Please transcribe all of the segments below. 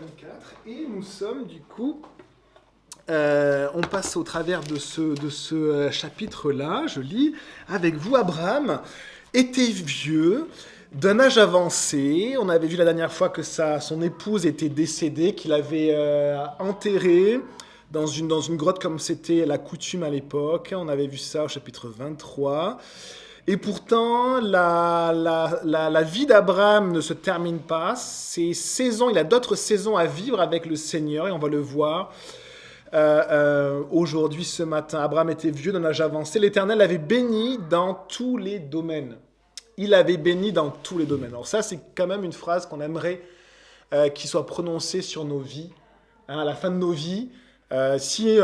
24 et nous sommes du coup, on passe au travers de ce chapitre-là, je lis, avec vous Abraham était vieux, d'un âge avancé, on avait vu la dernière fois que son épouse était décédée, qu'il avait enterrée dans une grotte comme c'était la coutume à l'époque, on avait vu ça au chapitre 23. Et pourtant, la vie d'Abraham ne se termine pas. Ses saisons, il a d'autres saisons à vivre avec le Seigneur, et on va le voir aujourd'hui, ce matin. Abraham était vieux, d'un âge avancé. L'Éternel l'avait béni dans tous les domaines. Il avait béni dans tous les domaines. Alors ça, c'est quand même une phrase qu'on aimerait qu'il soit prononcée sur nos vies, hein, à la fin de nos vies. Si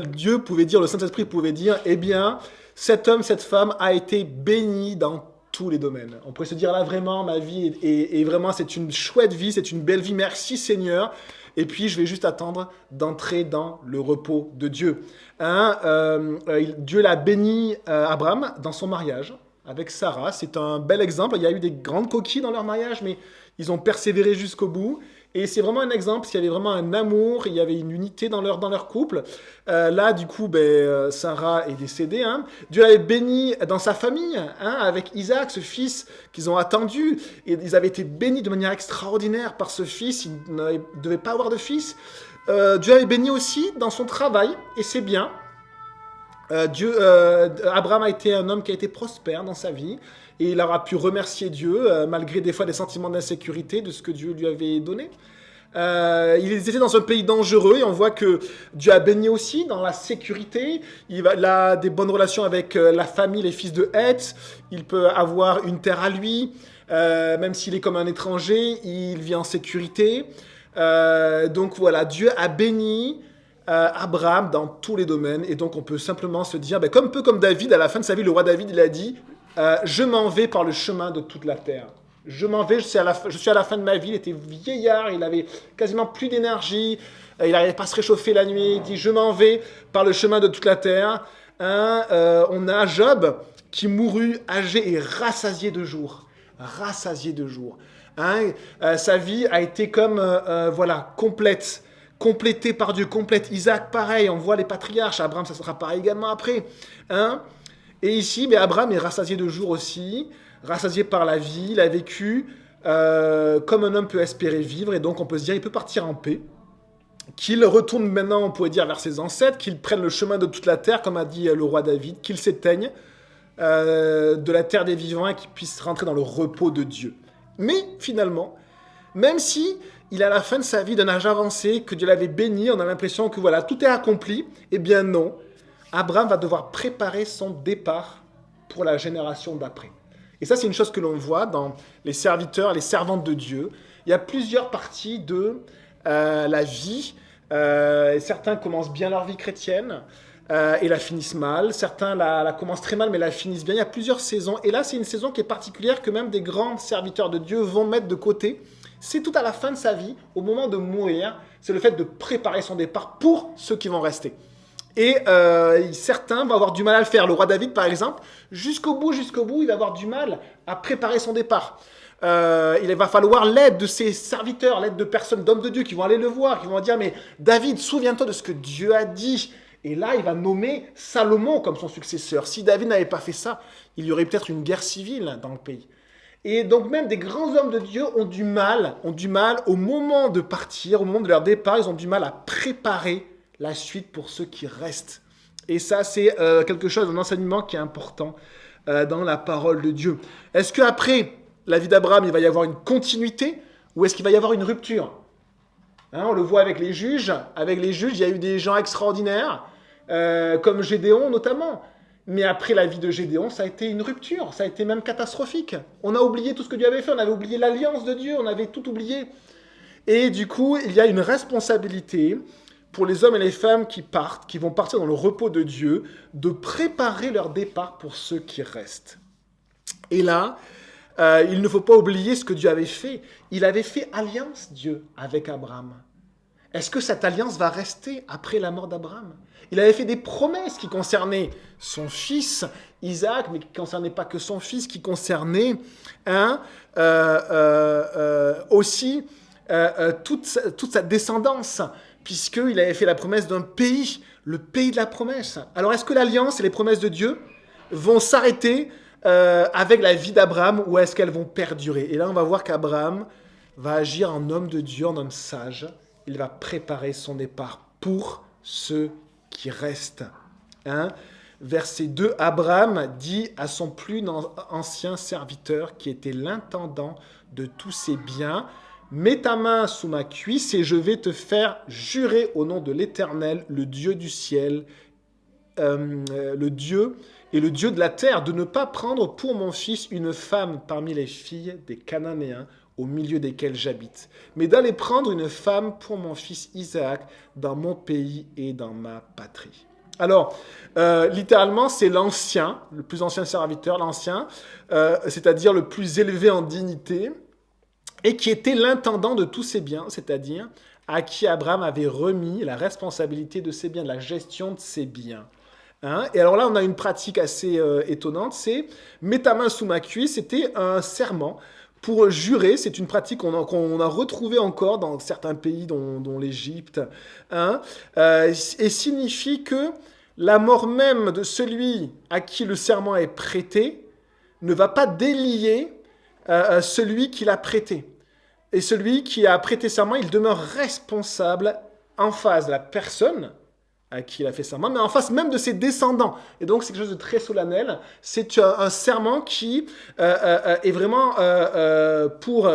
Dieu pouvait dire, le Saint-Esprit pouvait dire, eh bien, cet homme, cette femme a été béni dans tous les domaines. On pourrait se dire là vraiment, ma vie est vraiment, c'est une chouette vie, c'est une belle vie, merci Seigneur. Et puis je vais juste attendre d'entrer dans le repos de Dieu. Hein, Dieu l'a béni Abraham dans son mariage avec Sarah. C'est un bel exemple. Il y a eu des grandes coquilles dans leur mariage, mais ils ont persévéré jusqu'au bout. Et c'est vraiment un exemple, il y avait vraiment un amour, il y avait une unité dans leur couple. Là, du coup, Sarah est décédée. Hein. Dieu l'avait béni dans sa famille, hein, avec Isaac, ce fils qu'ils ont attendu. Et ils avaient été bénis de manière extraordinaire par ce fils, ils ne devaient pas avoir de fils. Dieu l'avait béni aussi dans son travail, et c'est bien. Abraham a été un homme qui a été prospère dans sa vie et il aura pu remercier Dieu malgré des fois des sentiments d'insécurité de ce que Dieu lui avait donné. Ils étaient dans un pays dangereux et on voit que Dieu a béni aussi dans la sécurité. Il a des bonnes relations avec la famille, les fils de Heth. Il peut avoir une terre à lui. Même s'il est comme un étranger, il vit en sécurité. Donc voilà, Dieu a béni Abraham dans tous les domaines, et donc on peut simplement se dire, un peu comme David, à la fin de sa vie, le roi David, il a dit, je m'en vais par le chemin de toute la terre. Je m'en vais, je suis à la fin de ma vie. Il était vieillard, il avait quasiment plus d'énergie, il n'arrivait pas à se réchauffer la nuit, il dit, je m'en vais par le chemin de toute la terre. Hein, on a Job qui mourut âgé et rassasié de jours. Rassasié de jours. Hein, sa vie a été comme, complète. Complété par Dieu, complète. Isaac, pareil, on voit les patriarches. Abraham, ça sera pareil également après. Hein. Et ici, Abraham est rassasié de jours aussi, rassasié par la vie. Il a vécu comme un homme peut espérer vivre, et donc on peut se dire, il peut partir en paix. Qu'il retourne maintenant, on pourrait dire, vers ses ancêtres, qu'il prenne le chemin de toute la terre, comme a dit le roi David, qu'il s'éteigne de la terre des vivants et qu'il puisse rentrer dans le repos de Dieu. Mais finalement, même si il est à la fin de sa vie d'un âge avancé, que Dieu l'avait béni, on a l'impression que voilà, tout est accompli. Eh bien non, Abraham va devoir préparer son départ pour la génération d'après. Et ça, c'est une chose que l'on voit dans les serviteurs, les servantes de Dieu. Il y a plusieurs parties de la vie. Certains commencent bien leur vie chrétienne et la finissent mal. Certains la commencent très mal, mais la finissent bien. Il y a plusieurs saisons. Et là, c'est une saison qui est particulière, que même des grands serviteurs de Dieu vont mettre de côté. C'est tout à la fin de sa vie, au moment de mourir, c'est le fait de préparer son départ pour ceux qui vont rester. Et certains vont avoir du mal à le faire. Le roi David, par exemple, jusqu'au bout, il va avoir du mal à préparer son départ. Il va falloir l'aide de ses serviteurs, l'aide de personnes, d'hommes de Dieu qui vont aller le voir, qui vont dire, mais David, souviens-toi de ce que Dieu a dit. Et là, il va nommer Salomon comme son successeur. Si David n'avait pas fait ça, il y aurait peut-être une guerre civile dans le pays. Et donc même des grands hommes de Dieu ont du mal au moment de partir, au moment de leur départ, ils ont du mal à préparer la suite pour ceux qui restent. Et ça, c'est quelque chose, un enseignement qui est important dans la parole de Dieu. Est-ce qu'après la vie d'Abraham, il va y avoir une continuité, ou est-ce qu'il va y avoir une rupture? Hein, on le voit avec les juges. Avec les juges, il y a eu des gens extraordinaires, comme Gédéon notamment. Mais après la vie de Gédéon, ça a été une rupture, ça a été même catastrophique. On a oublié tout ce que Dieu avait fait, on avait oublié l'alliance de Dieu, on avait tout oublié. Et du coup, il y a une responsabilité pour les hommes et les femmes qui partent, qui vont partir dans le repos de Dieu, de préparer leur départ pour ceux qui restent. Et là, il ne faut pas oublier ce que Dieu avait fait. Il avait fait alliance, Dieu, avec Abraham. Est-ce que cette alliance va rester après la mort d'Abraham? Il avait fait des promesses qui concernaient son fils Isaac, mais qui ne concernaient pas que son fils, qui concernaient aussi toute sa descendance, puisqu'il avait fait la promesse d'un pays, le pays de la promesse. Alors, est-ce que l'alliance et les promesses de Dieu vont s'arrêter avec la vie d'Abraham, ou est-ce qu'elles vont perdurer? Et là, on va voir qu'Abraham va agir en homme de Dieu, en homme sage. Il va préparer son départ pour ceux qui restent. Hein? Verset 2, Abraham dit à son plus ancien serviteur, qui était l'intendant de tous ses biens, « Mets ta main sous ma cuisse et je vais te faire jurer au nom de l'Éternel, le Dieu du ciel, le Dieu et le Dieu de la terre, de ne pas prendre pour mon fils une femme parmi les filles des Cananéens, au milieu desquels j'habite, mais d'aller prendre une femme pour mon fils Isaac dans mon pays et dans ma patrie. » Alors, littéralement, c'est l'ancien, le plus ancien serviteur, l'ancien, c'est-à-dire le plus élevé en dignité, et qui était l'intendant de tous ses biens, c'est-à-dire à qui Abraham avait remis la responsabilité de ses biens, de la gestion de ses biens. Hein? Et alors là, on a une pratique assez étonnante, c'est « mets ta main sous ma cuisse », c'était un serment pour jurer. C'est une pratique qu'on a retrouvée encore dans certains pays, dont l'Égypte, hein? Et signifie que la mort même de celui à qui le serment est prêté ne va pas délier celui qui l'a prêté. Et celui qui a prêté serment, il demeure responsable en face de la personne à qui il a fait serment, mais en face même de ses descendants. Et donc, c'est quelque chose de très solennel. C'est un serment qui est vraiment pour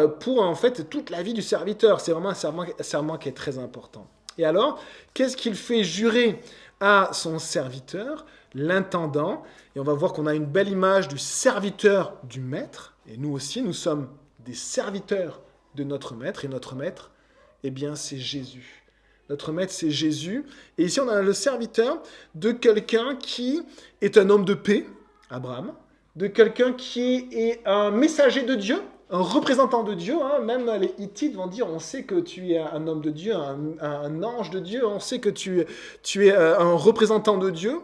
en fait toute la vie du serviteur. C'est vraiment un serment qui est très important. Et alors, qu'est-ce qu'il fait jurer à son serviteur, l'intendant? Et on va voir qu'on a une belle image du serviteur du maître. Et nous aussi, nous sommes des serviteurs de notre maître. Et notre maître, eh bien, c'est Jésus. Notre maître, c'est Jésus. Et ici, on a le serviteur de quelqu'un qui est un homme de paix, Abraham, de quelqu'un qui est un messager de Dieu, un représentant de Dieu. Hein. Même les Hittites vont dire, on sait que tu es un homme de Dieu, un ange de Dieu, on sait que tu es un représentant de Dieu.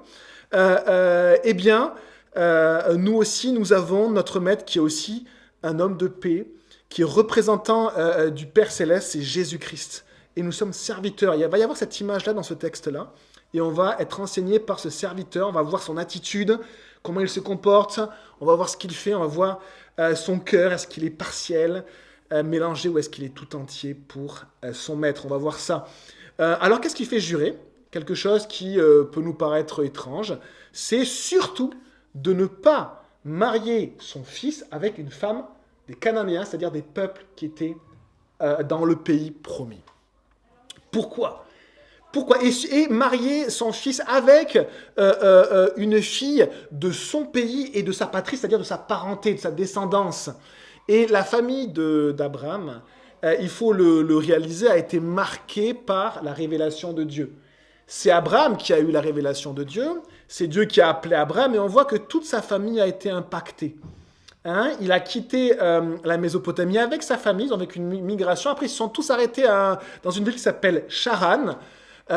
Eh bien, nous aussi, nous avons notre maître qui est aussi un homme de paix, qui est représentant du Père Céleste, c'est Jésus-Christ. Et nous sommes serviteurs. Il va y avoir cette image-là dans ce texte-là. Et on va être enseigné par ce serviteur. On va voir son attitude, comment il se comporte. On va voir ce qu'il fait. On va voir son cœur. Est-ce qu'il est partiel, mélangé, ou est-ce qu'il est tout entier pour son maître? On va voir ça. Alors, qu'est-ce qui fait jurer? Quelque chose qui peut nous paraître étrange. C'est surtout de ne pas marier son fils avec une femme des Cananéens, c'est-à-dire des peuples qui étaient dans le pays promis. Pourquoi? Et marier son fils avec une fille de son pays et de sa patrie, c'est-à-dire de sa parenté, de sa descendance. Et la famille d'Abraham, il faut le réaliser, a été marquée par la révélation de Dieu. C'est Abraham qui a eu la révélation de Dieu, c'est Dieu qui a appelé Abraham, et on voit que toute sa famille a été impactée. Hein, il a quitté la Mésopotamie avec sa famille, avec une migration. Après, ils se sont tous arrêtés dans une ville qui s'appelle Charan,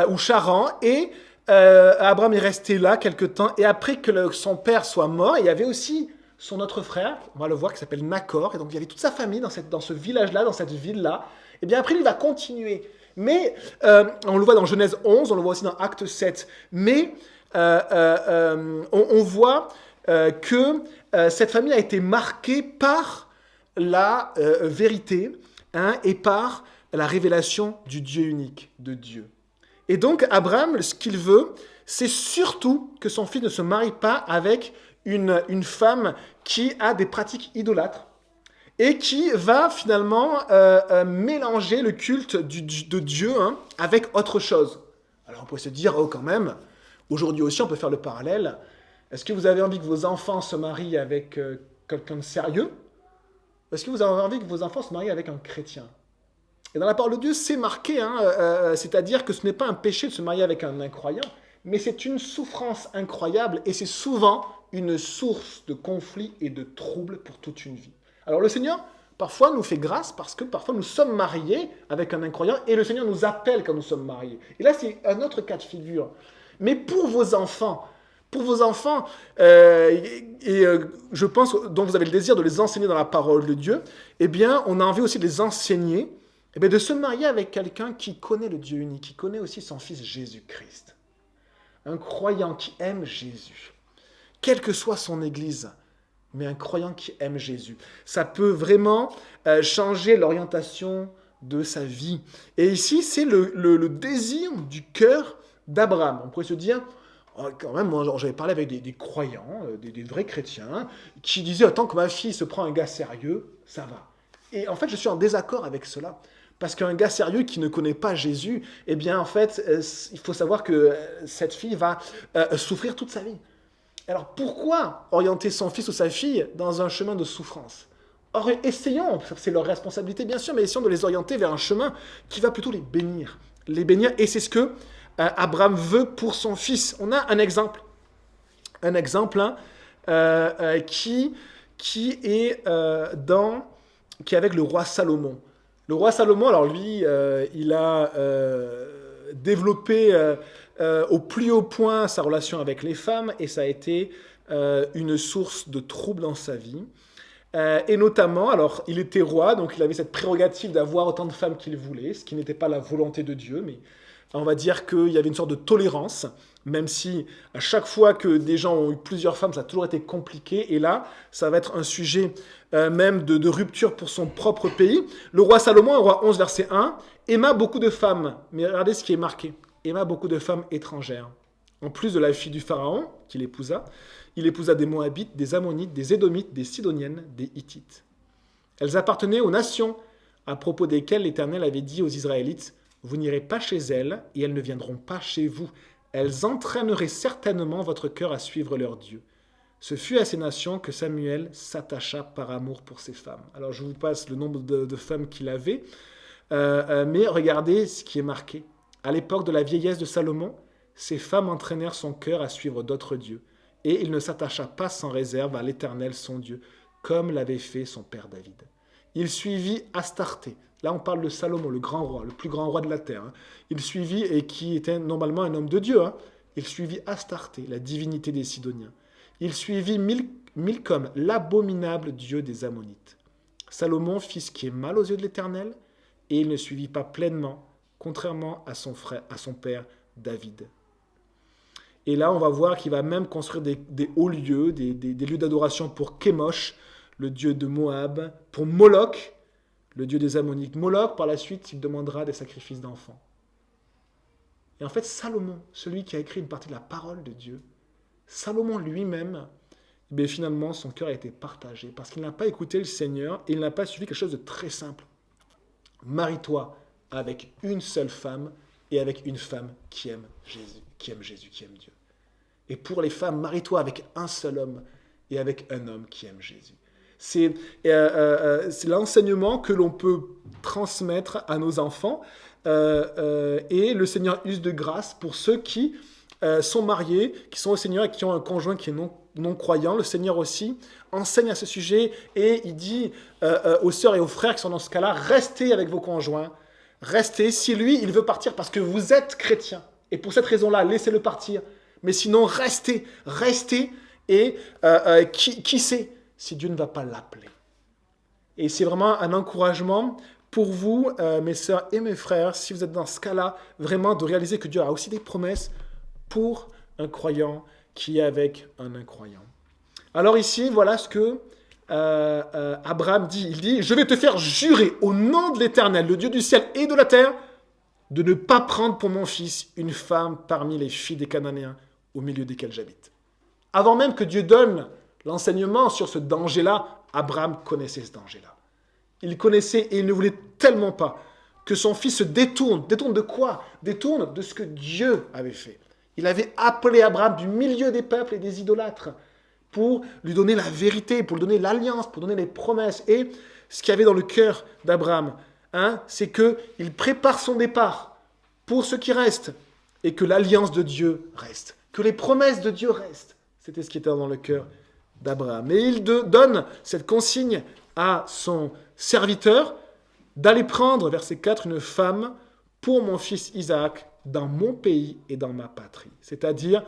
ou Charan, et Abraham est resté là quelque temps. Et après que son père soit mort, il y avait aussi son autre frère, on va le voir, qui s'appelle Nacor. Et donc, il y avait toute sa famille dans ce village-là, dans cette ville-là. Et bien après, il va continuer. Mais, on le voit dans Genèse 11, on le voit aussi dans Acte 7. Mais, on voit que cette famille a été marquée par la vérité, hein, et par la révélation du Dieu unique, de Dieu. Et donc, Abraham, ce qu'il veut, c'est surtout que son fils ne se marie pas avec une femme qui a des pratiques idolâtres et qui va finalement mélanger le culte de Dieu, hein, avec autre chose. Alors, on pourrait se dire, oh, quand même, aujourd'hui aussi, on peut faire le parallèle. Est-ce que vous avez envie que vos enfants se marient avec quelqu'un de sérieux? Est-ce que vous avez envie que vos enfants se marient avec un chrétien? Et dans la parole de Dieu, c'est marqué, hein, c'est-à-dire que ce n'est pas un péché de se marier avec un incroyant, mais c'est une souffrance incroyable et c'est souvent une source de conflits et de troubles pour toute une vie. Alors le Seigneur, parfois, nous fait grâce parce que parfois nous sommes mariés avec un incroyant et le Seigneur nous appelle quand nous sommes mariés. Et là, c'est un autre cas de figure. Mais pour vos enfants, je pense dont vous avez le désir de les enseigner dans la parole de Dieu, eh bien, on a envie aussi de les enseigner Eh bien, de se marier avec quelqu'un qui connaît le Dieu unique, qui connaît aussi son Fils Jésus-Christ. Un croyant qui aime Jésus, quelle que soit son église, mais un croyant qui aime Jésus. Ça peut vraiment changer l'orientation de sa vie. Et ici, c'est le désir du cœur d'Abraham. On pourrait se dire, oh, quand même, moi j'avais parlé avec des croyants, des vrais chrétiens, qui disaient, tant que ma fille se prend un gars sérieux, ça va. Et en fait, je suis en désaccord avec cela. Parce qu'un gars sérieux qui ne connaît pas Jésus, eh bien, en fait, il faut savoir que cette fille va souffrir toute sa vie. Alors, pourquoi orienter son fils ou sa fille dans un chemin de souffrance? Or, essayons, c'est leur responsabilité bien sûr, mais essayons de les orienter vers un chemin qui va plutôt les bénir. Les bénir, et c'est ce que Abraham veut pour son fils. On a un exemple hein, qui est qui est avec le roi Salomon. Le roi Salomon, alors lui, il a développé au plus haut point sa relation avec les femmes et ça a été une source de troubles dans sa vie. Et notamment, alors il était roi, donc il avait cette prérogative d'avoir autant de femmes qu'il voulait, ce qui n'était pas la volonté de Dieu, mais on va dire qu'il y avait une sorte de tolérance, même si à chaque fois que des gens ont eu plusieurs femmes, ça a toujours été compliqué. Et là, ça va être un sujet même de rupture pour son propre pays. Le roi Salomon, roi 11, verset 1, aima beaucoup de femmes. Mais regardez ce qui est marqué. Aima beaucoup de femmes étrangères. En plus de la fille du pharaon, qu'il épousa, il épousa des Moabites, des Ammonites, des Édomites, des Sidoniennes, des Hittites. Elles appartenaient aux nations à propos desquelles l'Éternel avait dit aux Israélites, « Vous n'irez pas chez elles, et elles ne viendront pas chez vous. Elles entraîneraient certainement votre cœur à suivre leur Dieu. » Ce fut à ces nations que Samuel s'attacha par amour pour ces femmes. Alors je vous passe le nombre de femmes qu'il avait, mais regardez ce qui est marqué. À l'époque de la vieillesse de Salomon, ces femmes entraînèrent son cœur à suivre d'autres dieux, et il ne s'attacha pas sans réserve à l'Éternel son Dieu, comme l'avait fait son père David. Il suivit Astarté. Là, on parle de Salomon, le grand roi, le plus grand roi de la terre. Il suivit, et qui était normalement un homme de Dieu, il suivit Astarté, la divinité des Sidoniens. Il suivit Milcom, l'abominable dieu des Ammonites. Salomon fit ce qui est mal aux yeux de l'Éternel, et il ne suivit pas pleinement, contrairement à son frère, à son père David. Et là, on va voir qu'il va même construire des hauts lieux, des lieux d'adoration pour Kémosh, le dieu de Moab, pour Moloch, le dieu des Ammonites. Moloch, par la suite, il demandera des sacrifices d'enfants. Et en fait, Salomon, celui qui a écrit une partie de la parole de Dieu, Salomon lui-même, eh finalement, son cœur a été partagé parce qu'il n'a pas écouté le Seigneur et il n'a pas suivi quelque chose de très simple. Marie-toi avec une seule femme et avec une femme qui aime Jésus, qui aime Dieu. Et pour les femmes, marie-toi avec un seul homme et avec un homme qui aime Jésus. C'est l'enseignement que l'on peut transmettre à nos enfants et le Seigneur use de grâce pour ceux qui sont mariés, qui sont au Seigneur et qui ont un conjoint qui est non croyant. Le Seigneur aussi enseigne à ce sujet et il dit aux sœurs et aux frères qui sont dans ce cas-là, restez avec vos conjoints, restez. Si lui, il veut partir parce que vous êtes chrétien et pour cette raison-là, laissez-le partir. Mais sinon, restez et qui sait si Dieu ne va pas l'appeler. Et c'est vraiment un encouragement pour vous, mes sœurs et mes frères, si vous êtes dans ce cas-là, vraiment de réaliser que Dieu a aussi des promesses pour un croyant qui est avec un incroyant. Alors ici, voilà ce que Abraham dit. Il dit, je vais te faire jurer au nom de l'Éternel, le Dieu du ciel et de la terre, de ne pas prendre pour mon fils une femme parmi les filles des Cananéens au milieu desquels j'habite. Avant même que Dieu donne l'enseignement sur ce danger-là, Abraham connaissait ce danger-là. Il connaissait et il ne voulait tellement pas que son fils se détourne. Détourne de quoi? Détourne de ce que Dieu avait fait. Il avait appelé Abraham du milieu des peuples et des idolâtres pour lui donner la vérité, pour lui donner l'alliance, pour donner les promesses. Et ce qu'il y avait dans le cœur d'Abraham, c'est qu'il prépare son départ pour ce qui reste et que l'alliance de Dieu reste, que les promesses de Dieu restent. C'était ce qui était dans le cœur d'Abraham. Et il donne cette consigne à son serviteur d'aller prendre, verset 4, une femme pour mon fils Isaac dans mon pays et dans ma patrie. C'est-à-dire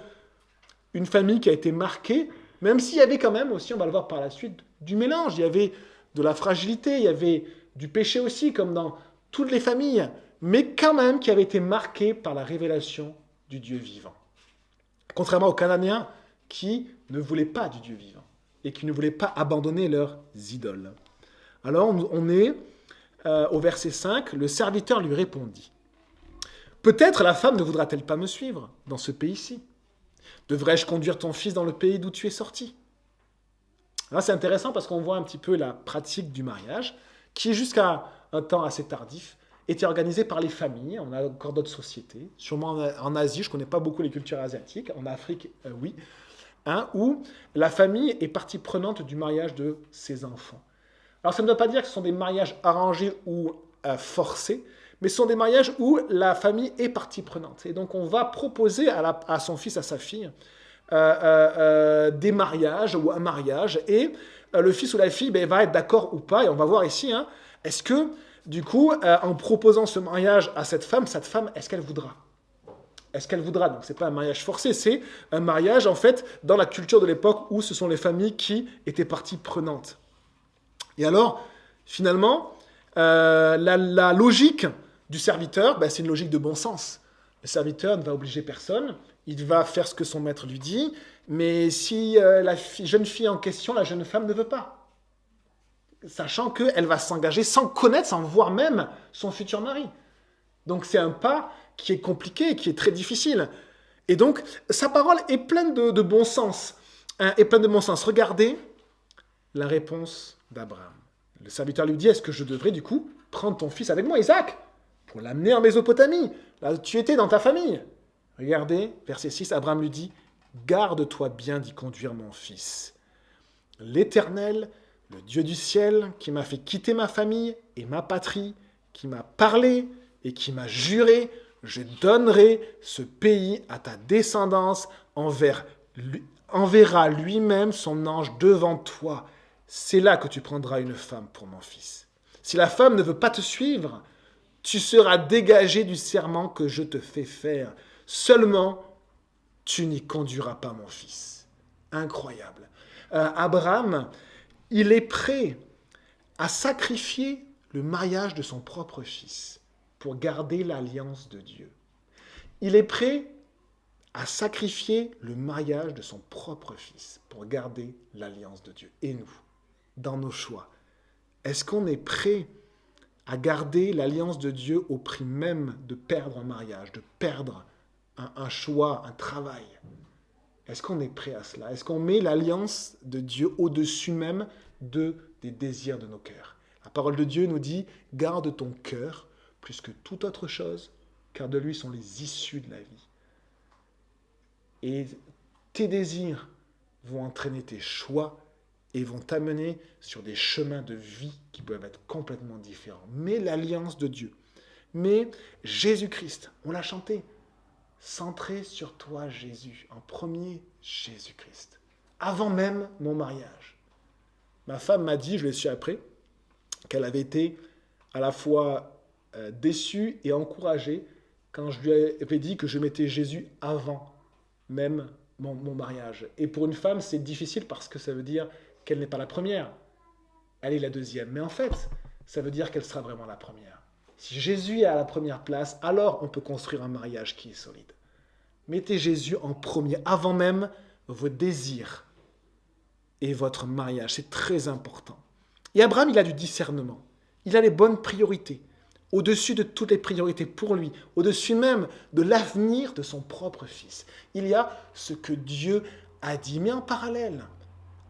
une famille qui a été marquée, même s'il y avait quand même aussi, on va le voir par la suite, du mélange. Il y avait de la fragilité, il y avait du péché aussi, comme dans toutes les familles, mais quand même qui avaient été marquées par la révélation du Dieu vivant. Contrairement aux Cananéens qui ne voulaient pas du Dieu vivant et qui ne voulaient pas abandonner leurs idoles. Alors on est au verset 5, le serviteur lui répondit. Peut-être la femme ne voudra-t-elle pas me suivre dans ce pays-ci? Devrais-je conduire ton fils dans le pays d'où tu es sorti? Là, c'est intéressant parce qu'on voit un petit peu la pratique du mariage, qui jusqu'à un temps assez tardif était organisée par les familles. On a encore d'autres sociétés, sûrement en Asie, je ne connais pas beaucoup les cultures asiatiques, en Afrique, oui, hein, où la famille est partie prenante du mariage de ses enfants. Alors ça ne veut pas dire que ce sont des mariages arrangés ou forcés, mais ce sont des mariages où la famille est partie prenante. Et donc on va proposer à son fils, à sa fille, des mariages ou un mariage, et le fils ou la fille va être d'accord ou pas, et on va voir ici, hein, est-ce que, du coup, en proposant ce mariage à cette femme, est-ce qu'elle voudra? Est-ce qu'elle voudra? Donc, ce n'est pas un mariage forcé, c'est un mariage, en fait, dans la culture de l'époque où ce sont les familles qui étaient parties prenantes. Et alors, finalement, la logique du serviteur, c'est une logique de bon sens. Le serviteur ne va obliger personne, il va faire ce que son maître lui dit, mais si la jeune fille en question, la jeune femme ne veut pas, sachant qu'elle va s'engager sans connaître, sans voir même son futur mari. Donc c'est un pas qui est compliqué, qui est très difficile. Et donc, sa parole est pleine de bon sens. Hein, est pleine de bon sens. Regardez la réponse d'Abraham. Le serviteur lui dit, est-ce que je devrais du coup prendre ton fils avec moi, Isaac, pour l'amener en Mésopotamie, là où tu étais dans ta famille? Regardez, verset 6, Abraham lui dit, garde-toi bien d'y conduire mon fils. L'Éternel, le Dieu du ciel, qui m'a fait quitter ma famille et ma patrie, qui m'a parlé et qui m'a juré, je donnerai ce pays à ta descendance, enverra lui-même son ange devant toi. C'est là que tu prendras une femme pour mon fils. Si la femme ne veut pas te suivre, tu seras dégagé du serment que je te fais faire. Seulement, tu n'y conduiras pas mon fils. Incroyable. Abraham, il est prêt à sacrifier le mariage de son propre fils pour garder l'alliance de Dieu. Il est prêt à sacrifier le mariage de son propre fils pour garder l'alliance de Dieu. Et nous, dans nos choix, est-ce qu'on est prêt à garder l'alliance de Dieu au prix même de perdre un mariage, de perdre un choix, un travail? Est-ce qu'on est prêt à cela? Est-ce qu'on met l'alliance de Dieu au-dessus même des désirs de nos cœurs? La parole de Dieu nous dit, garde ton cœur plus que toute autre chose, car de lui sont les issues de la vie. Et tes désirs vont entraîner tes choix et vont t'amener sur des chemins de vie qui peuvent être complètement différents. Mais l'alliance de Dieu, mais Jésus-Christ, on l'a chanté, centré sur toi Jésus, en premier Jésus-Christ, avant même mon mariage. Ma femme m'a dit, je l'ai su après, qu'elle avait été à la fois déçue et encouragée quand je lui avais dit que je mettais Jésus avant même mon mariage. Et pour une femme, c'est difficile parce que ça veut dire qu'elle n'est pas la première, elle est la deuxième. Mais en fait, ça veut dire qu'elle sera vraiment la première. Si Jésus est à la première place, alors on peut construire un mariage qui est solide. Mettez Jésus en premier, avant même vos désirs et votre mariage. C'est très important. Et Abraham, il a du discernement. Il a les bonnes priorités, au-dessus de toutes les priorités pour lui, au-dessus même de l'avenir de son propre fils. Il y a ce que Dieu a dit, mais en parallèle,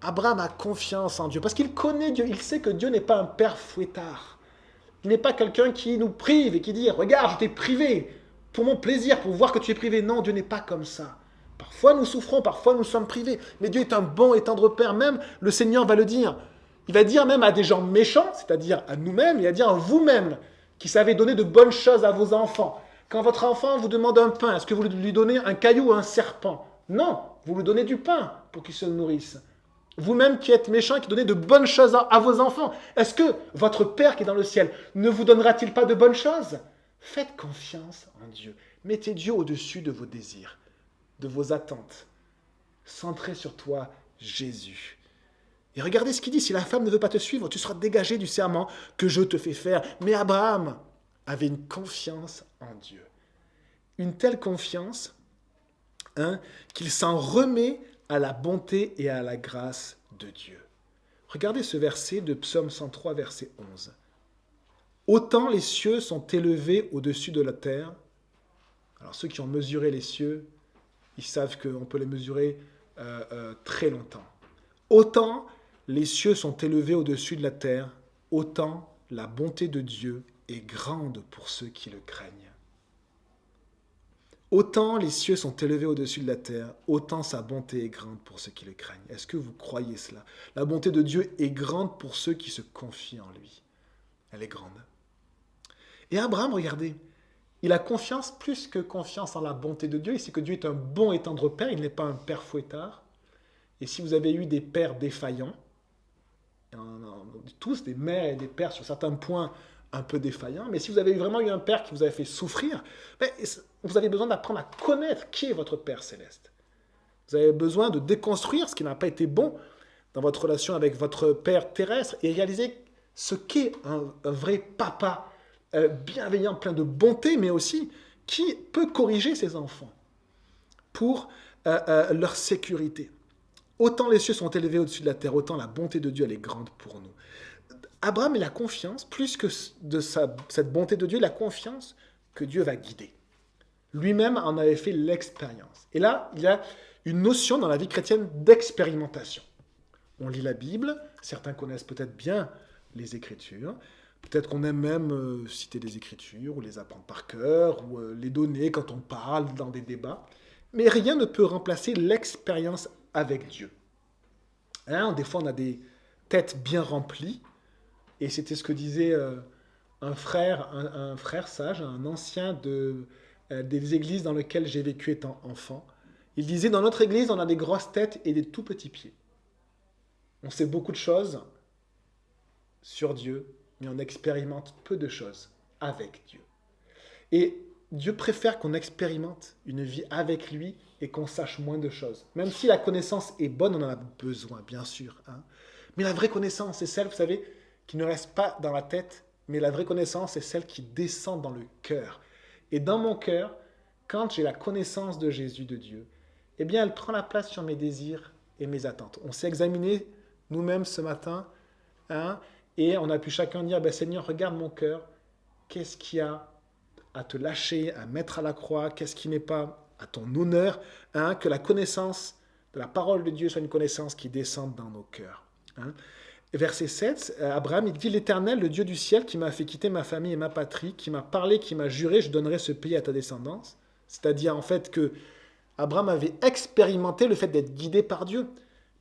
Abraham a confiance en Dieu, parce qu'il connaît Dieu, il sait que Dieu n'est pas un père fouettard. Il n'est pas quelqu'un qui nous prive et qui dit « Regarde, je t'ai privé pour mon plaisir, pour voir que tu es privé. » Non, Dieu n'est pas comme ça. Parfois nous souffrons, parfois nous sommes privés, mais Dieu est un bon et tendre Père. Même le Seigneur va le dire. Il va dire même à des gens méchants, c'est-à-dire à nous-mêmes, il va dire à vous-même, qui savez donner de bonnes choses à vos enfants. Quand votre enfant vous demande un pain, est-ce que vous lui donnez un caillou ou un serpent? Non, vous lui donnez du pain pour qu'il se nourrisse. Vous-même qui êtes méchant, qui donnez de bonnes choses à vos enfants, est-ce que votre Père qui est dans le ciel ne vous donnera-t-il pas de bonnes choses? Faites confiance en Dieu. Mettez Dieu au-dessus de vos désirs, de vos attentes. Centrez sur toi, Jésus. Et regardez ce qu'il dit, si la femme ne veut pas te suivre, tu seras dégagé du serment que je te fais faire. Mais Abraham, avait une confiance en Dieu. Une telle confiance qu'il s'en remet à la bonté et à la grâce de Dieu. Regardez ce verset de Psaume 103, verset 11. Autant les cieux sont élevés au-dessus de la terre. Alors ceux qui ont mesuré les cieux, ils savent qu'on peut les mesurer très longtemps. Autant les cieux sont élevés au-dessus de la terre, autant la bonté de Dieu est grande pour ceux qui le craignent. Autant les cieux sont élevés au-dessus de la terre, autant sa bonté est grande pour ceux qui le craignent. Est-ce que vous croyez cela? La bonté de Dieu est grande pour ceux qui se confient en lui. Elle est grande. Et Abraham, regardez, il a confiance, plus que confiance en la bonté de Dieu. Il sait que Dieu est un bon et tendre père, il n'est pas un père fouettard. Et si vous avez eu des pères défaillants, tous des mères et des pères sur certains points un peu défaillants, mais si vous avez vraiment eu un père qui vous avait fait souffrir, vous avez besoin d'apprendre à connaître qui est votre Père céleste. Vous avez besoin de déconstruire ce qui n'a pas été bon dans votre relation avec votre Père terrestre et réaliser ce qu'est un vrai papa bienveillant, plein de bonté, mais aussi qui peut corriger ses enfants pour leur sécurité. Autant les cieux sont élevés au-dessus de la terre, autant la bonté de Dieu elle est grande pour nous. Abraham, il a confiance, plus que de cette bonté de Dieu, il a confiance que Dieu va guider. Lui-même en avait fait l'expérience. Et là, il y a une notion dans la vie chrétienne d'expérimentation. On lit la Bible, certains connaissent peut-être bien les Écritures, peut-être qu'on aime même citer des Écritures, ou les apprendre par cœur, ou les donner quand on parle dans des débats, mais rien ne peut remplacer l'expérience avec Dieu. Des fois, on a des têtes bien remplies, et c'était ce que disait un frère sage, un ancien des églises dans lesquelles j'ai vécu étant enfant. Il disait, dans notre église, on a des grosses têtes et des tout petits pieds. On sait beaucoup de choses sur Dieu, mais on expérimente peu de choses avec Dieu. Et Dieu préfère qu'on expérimente une vie avec lui et qu'on sache moins de choses. Même si la connaissance est bonne, on en a besoin, bien sûr. Mais la vraie connaissance, c'est celle, vous savez, qui ne reste pas dans la tête, mais la vraie connaissance, c'est celle qui descend dans le cœur. Et dans mon cœur, quand j'ai la connaissance de Jésus, de Dieu, eh bien, elle prend la place sur mes désirs et mes attentes. On s'est examiné nous-mêmes ce matin, et on a pu chacun dire, Seigneur, regarde mon cœur, qu'est-ce qu'il y a à te lâcher, à mettre à la croix, qu'est-ce qui n'est pas à ton honneur, que la connaissance de la parole de Dieu soit une connaissance qui descende dans nos cœurs. Verset 7, Abraham, il dit, l'Éternel, le Dieu du ciel, qui m'a fait quitter ma famille et ma patrie, qui m'a parlé, qui m'a juré, je donnerai ce pays à ta descendance. C'est-à-dire, en fait, que Abraham avait expérimenté le fait d'être guidé par Dieu,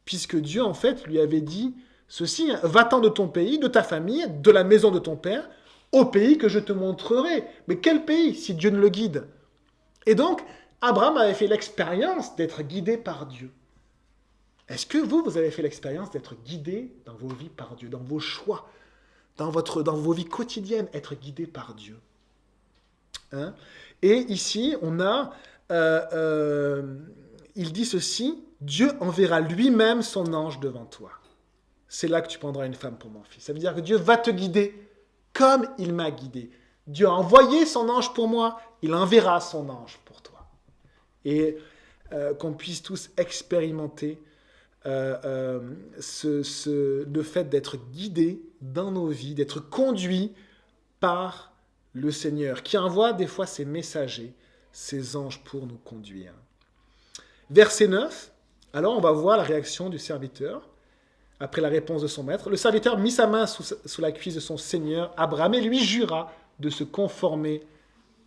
puisque Dieu, en fait, lui avait dit ceci, va-t'en de ton pays, de ta famille, de la maison de ton père, au pays que je te montrerai. Mais quel pays, si Dieu ne le guide? Et donc, Abraham avait fait l'expérience d'être guidé par Dieu. Est-ce que vous avez fait l'expérience d'être guidé dans vos vies par Dieu, dans vos choix, dans vos vies quotidiennes, être guidé par Dieu? Et ici, on a, il dit ceci, Dieu enverra lui-même son ange devant toi. C'est là que tu prendras une femme pour mon fils. Ça veut dire que Dieu va te guider comme il m'a guidé. Dieu a envoyé son ange pour moi, il enverra son ange pour toi. Et qu'on puisse tous expérimenter le fait d'être guidés dans nos vies, d'être conduits par le Seigneur, qui envoie des fois ses messagers, ses anges pour nous conduire. Verset 9, alors on va voir la réaction du serviteur, après la réponse de son maître. Le serviteur mit sa main sous la cuisse de son Seigneur, Abraham, et lui jura de se conformer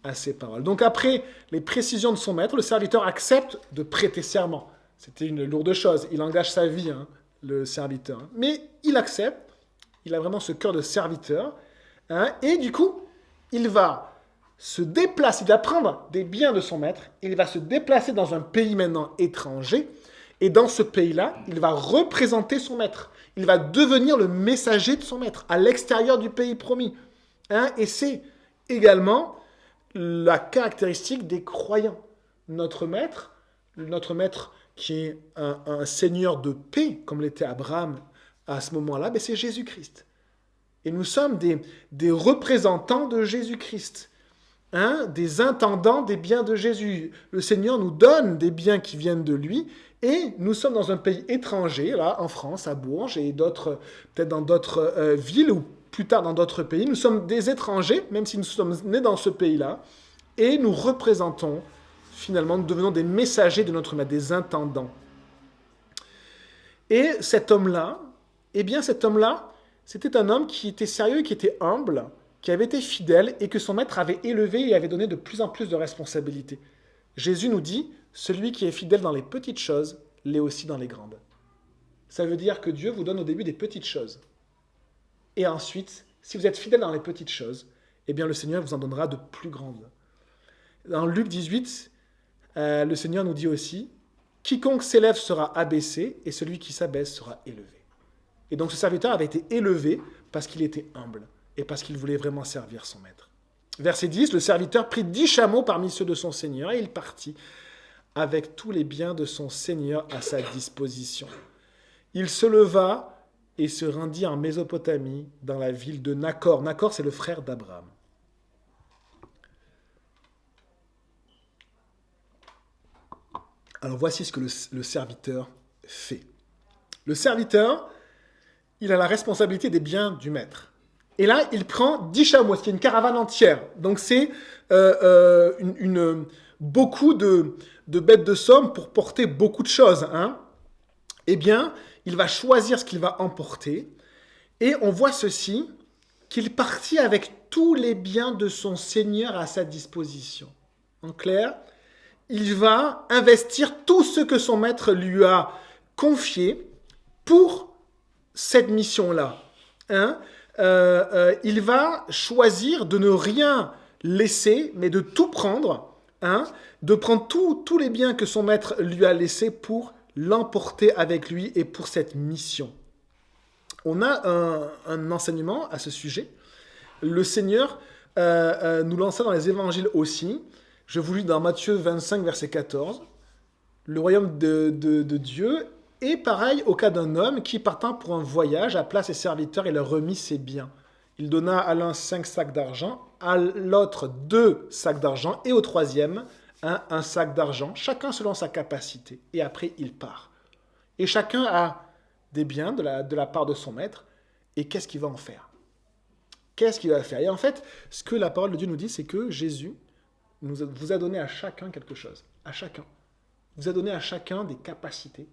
à ses paroles. Donc après les précisions de son maître, le serviteur accepte de prêter serment. C'était une lourde chose, il engage sa vie, le serviteur. Mais il accepte, il a vraiment ce cœur de serviteur, et du coup, il va se déplacer, il va prendre des biens de son maître, il va se déplacer dans un pays maintenant étranger, et dans ce pays-là, il va représenter son maître. Il va devenir le messager de son maître, à l'extérieur du pays promis. Et c'est également la caractéristique des croyants. Notre maître qui est un seigneur de paix, comme l'était Abraham à ce moment-là, c'est Jésus-Christ. Et nous sommes des représentants de Jésus-Christ, hein, des intendants des biens de Jésus. Le Seigneur nous donne des biens qui viennent de lui, et nous sommes dans un pays étranger, là, en France, à Bourges, et peut-être dans d'autres villes, ou plus tard dans d'autres pays. Nous sommes des étrangers, même si nous sommes nés dans ce pays-là, et nous représentons, finalement, nous devenons des messagers de notre Maître, des intendants. Et cet homme-là, c'était un homme qui était sérieux, qui était humble, qui avait été fidèle et que son maître avait élevé et avait donné de plus en plus de responsabilités. Jésus nous dit, celui qui est fidèle dans les petites choses, l'est aussi dans les grandes. Ça veut dire que Dieu vous donne au début des petites choses. Et ensuite, si vous êtes fidèle dans les petites choses, eh bien le Seigneur vous en donnera de plus grandes. Dans Luc 18, le Seigneur nous dit aussi, quiconque s'élève sera abaissé et celui qui s'abaisse sera élevé. Et donc ce serviteur avait été élevé parce qu'il était humble et parce qu'il voulait vraiment servir son maître. Verset 10, le serviteur prit 10 chameaux parmi ceux de son Seigneur et il partit avec tous les biens de son Seigneur à sa disposition. Il se leva et se rendit en Mésopotamie, dans la ville de Nachor. Nachor, c'est le frère d'Abraham. Alors voici ce que le serviteur fait. Le serviteur, il a la responsabilité des biens du maître. Et là, il prend 10 chameaux, ce qui est une caravane entière. Donc c'est beaucoup de bêtes de somme pour porter beaucoup de choses. Hein. Eh bien, il va choisir ce qu'il va emporter. Et on voit ceci, qu'il partit avec tous les biens de son Seigneur à sa disposition. En clair, il va investir tout ce que son maître lui a confié pour cette mission-là. Hein. Il va choisir de ne rien laisser, mais de tout prendre, hein, de prendre tous les biens que son maître lui a laissés pour l'emporter avec lui et pour cette mission. On a un enseignement à ce sujet. Le Seigneur nous l'enseigne dans les évangiles aussi. Je vous lis dans Matthieu 25, verset 14. Le royaume de Dieu est pareil au cas d'un homme qui, partant pour un voyage, appela ses serviteurs et leur remit ses biens. Il donna à l'un 5 sacs d'argent, à l'autre 2 sacs d'argent et au troisième un sac d'argent, chacun selon sa capacité. Et après, il part. Et chacun a des biens de la part de son maître. Et qu'est-ce qu'il va en faire? Qu'est-ce qu'il va faire? Et en fait, ce que la parole de Dieu nous dit, c'est que Jésus vous a donné à chacun quelque chose. À chacun. Vous a donné à chacun des capacités,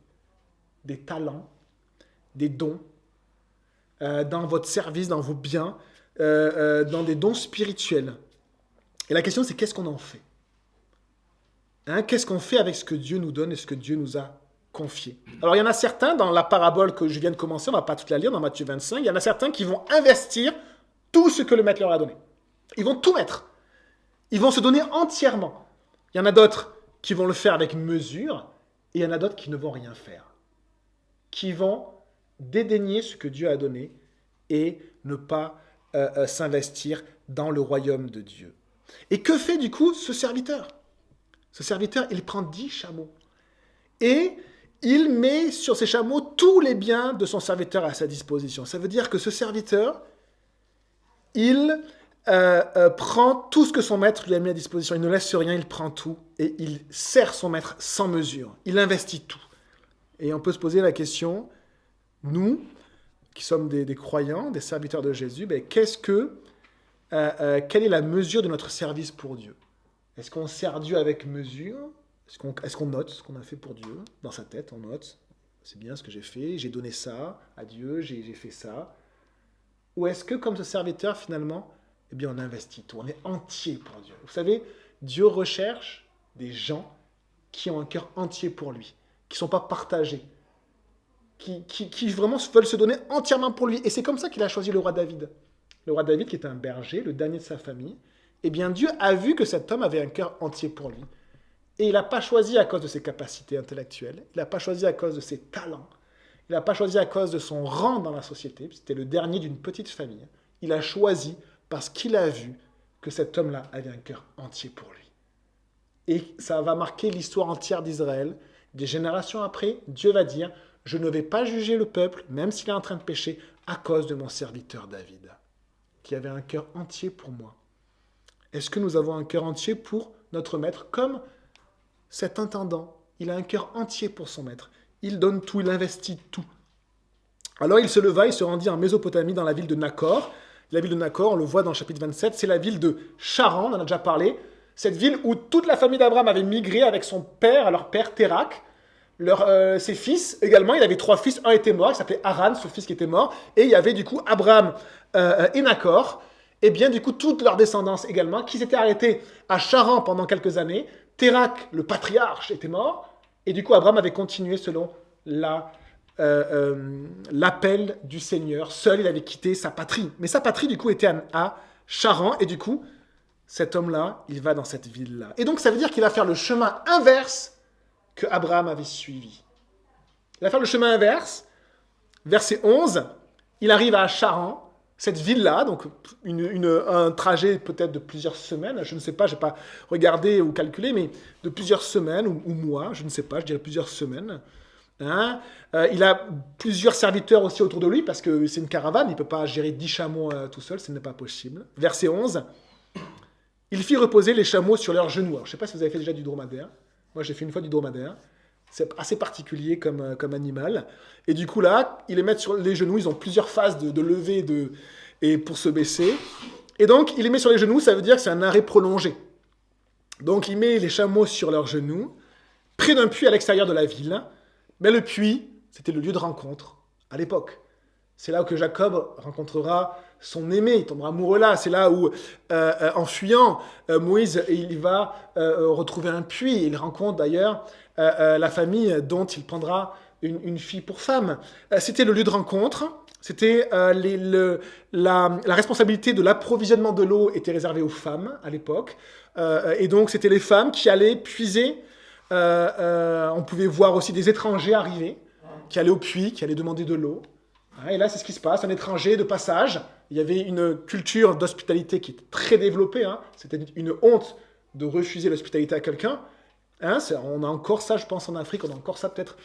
des talents, des dons, dans votre service, dans vos biens, dans des dons spirituels. Et la question, c'est qu'est-ce qu'on en fait? Hein, qu'est-ce qu'on fait avec ce que Dieu nous donne et ce que Dieu nous a confié? Alors, il y en a certains, dans la parabole que je viens de commencer, on ne va pas toute la lire, dans Matthieu 25, il y en a certains qui vont investir tout ce que le maître leur a donné. Ils vont tout mettre. Ils vont se donner entièrement. Il y en a d'autres qui vont le faire avec mesure, et il y en a d'autres qui ne vont rien faire. Qui vont dédaigner ce que Dieu a donné et ne pas s'investir dans le royaume de Dieu. Et que fait du coup ce serviteur? Ce serviteur, il prend 10 chameaux. Et il met sur ces chameaux tous les biens de son serviteur à sa disposition. Ça veut dire que ce serviteur, il prend tout ce que son maître lui a mis à disposition. Il ne laisse rien, il prend tout. Et il sert son maître sans mesure. Il investit tout. Et on peut se poser la question, nous, qui sommes des croyants, des serviteurs de Jésus, quelle est la mesure de notre service pour Dieu? Est-ce qu'on sert Dieu avec mesure? Est-ce qu'on note ce qu'on a fait pour Dieu? Dans sa tête, on note, c'est bien ce que j'ai fait, j'ai donné ça à Dieu, j'ai fait ça. Ou est-ce que, comme ce serviteur, finalement, eh bien, on investit tout, on est entier pour Dieu? Vous savez, Dieu recherche des gens qui ont un cœur entier pour lui, qui ne sont pas partagés, qui vraiment veulent se donner entièrement pour lui. Et c'est comme ça qu'il a choisi le roi David. Le roi David, qui était un berger, le dernier de sa famille, eh bien Dieu a vu que cet homme avait un cœur entier pour lui. Et il n'a pas choisi à cause de ses capacités intellectuelles, il n'a pas choisi à cause de ses talents, il n'a pas choisi à cause de son rang dans la société, c'était le dernier d'une petite famille. Il a choisi parce qu'il a vu que cet homme-là avait un cœur entier pour lui. Et ça va marquer l'histoire entière d'Israël. Des générations après, Dieu va dire, je ne vais pas juger le peuple, même s'il est en train de pécher, à cause de mon serviteur David, qui avait un cœur entier pour moi. Est-ce que nous avons un cœur entier pour notre maître, comme cet intendant? Il a un cœur entier pour son maître. Il donne tout, il investit tout. Alors il se leva, il se rendit en Mésopotamie, dans la ville de Nakor. La ville de Nakor, on le voit dans le chapitre 27, c'est la ville de Charan, on en a déjà parlé. Cette ville où toute la famille d'Abraham avait migré avec son père, leur père Térak. Ses fils également, il avait 3 fils, un était mort, il s'appelait Haran, ce fils qui était mort, et il y avait du coup Abraham et Nakor, et bien du coup toute leur descendance également, qui s'étaient arrêtés à Charan pendant quelques années. Térak, le patriarche, était mort, et du coup Abraham avait continué selon l'appel du Seigneur. Seul, il avait quitté sa patrie. Mais sa patrie, du coup, était à Charan, et du coup, cet homme-là, il va dans cette ville-là. Et donc, ça veut dire qu'il va faire le chemin inverse que Abraham avait suivi. Il va faire le chemin inverse. Verset 11, il arrive à Charan, cette ville-là, donc un trajet peut-être de plusieurs semaines, je ne sais pas, je n'ai pas regardé ou calculé, mais de plusieurs semaines ou mois, je ne sais pas, je dirais plusieurs semaines. Hein, il a plusieurs serviteurs aussi autour de lui, parce que c'est une caravane, il ne peut pas gérer 10 chameaux tout seul, ce n'est pas possible. Verset 11, il fit reposer les chameaux sur leurs genoux. Alors, je ne sais pas si vous avez fait déjà du dromadaire. Moi, j'ai fait une fois du dromadaire. C'est assez particulier comme animal. Et du coup, là, ils les mettent sur les genoux. Ils ont plusieurs phases de lever et pour se baisser. Et donc, il les met sur les genoux. Ça veut dire que c'est un arrêt prolongé. Donc, il met les chameaux sur leurs genoux, près d'un puits à l'extérieur de la ville. Mais le puits, c'était le lieu de rencontre à l'époque. C'est là où que Jacob rencontrera son aimé, il tombera amoureux là. C'est là où, en fuyant, Moïse il va retrouver un puits. Il rencontre d'ailleurs la famille dont il prendra une fille pour femme. C'était le lieu de rencontre. C'était la responsabilité de l'approvisionnement de l'eau était réservée aux femmes à l'époque. Et donc, c'était les femmes qui allaient puiser. On pouvait voir aussi des étrangers arriver, qui allaient au puits, qui allaient demander de l'eau. Et là, c'est ce qui se passe, un étranger de passage. Il y avait une culture d'hospitalité qui était très développée. C'était une honte de refuser l'hospitalité à quelqu'un. On a encore ça, je pense, en Afrique. On a encore ça peut-être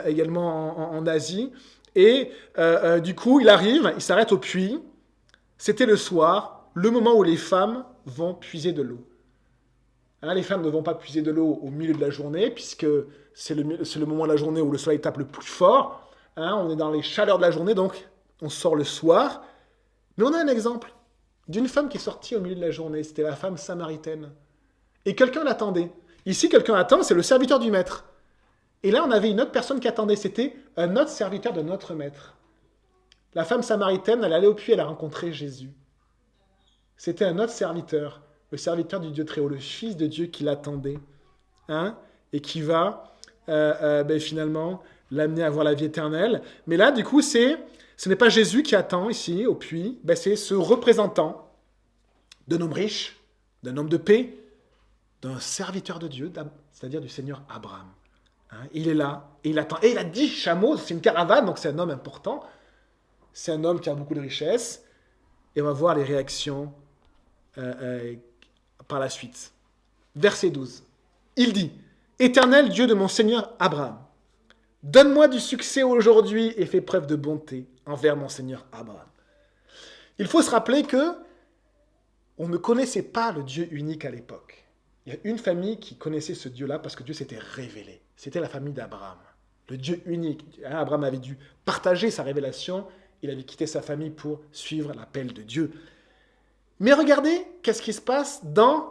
également en Asie. Et du coup, il arrive, il s'arrête au puits. C'était le soir, le moment où les femmes vont puiser de l'eau. Les femmes ne vont pas puiser de l'eau au milieu de la journée, puisque c'est le moment de la journée où le soleil tape le plus fort. On est dans les chaleurs de la journée, donc on sort le soir. Mais on a un exemple d'une femme qui est sortie au milieu de la journée. C'était la femme samaritaine. Et quelqu'un l'attendait. Ici, quelqu'un attend, c'est le serviteur du maître. Et là, on avait une autre personne qui attendait. C'était un autre serviteur de notre maître. La femme samaritaine, elle allait au puits, elle a rencontré Jésus. C'était un autre serviteur, le serviteur du Dieu très haut, le Fils de Dieu qui l'attendait. Et qui va finalement l'amener à voir la vie éternelle. Mais là, du coup, ce n'est pas Jésus qui attend ici, au puits, c'est ce représentant d'un homme riche, d'un homme de paix, d'un serviteur de Dieu, c'est-à-dire du Seigneur Abraham. Il est là, et il attend. Et il a 10 chameaux, c'est une caravane, donc c'est un homme important. C'est un homme qui a beaucoup de richesses. Et on va voir les réactions par la suite. Verset 12. Il dit, « Éternel Dieu de mon Seigneur Abraham, donne-moi du succès aujourd'hui et fais preuve de bonté envers mon Seigneur Abraham. » Il faut se rappeler que on ne connaissait pas le Dieu unique à l'époque. Il y a une famille qui connaissait ce Dieu-là parce que Dieu s'était révélé. C'était la famille d'Abraham. Le Dieu unique. Abraham avait dû partager sa révélation. Il avait quitté sa famille pour suivre l'appel de Dieu. Mais regardez qu'est-ce qui se passe dans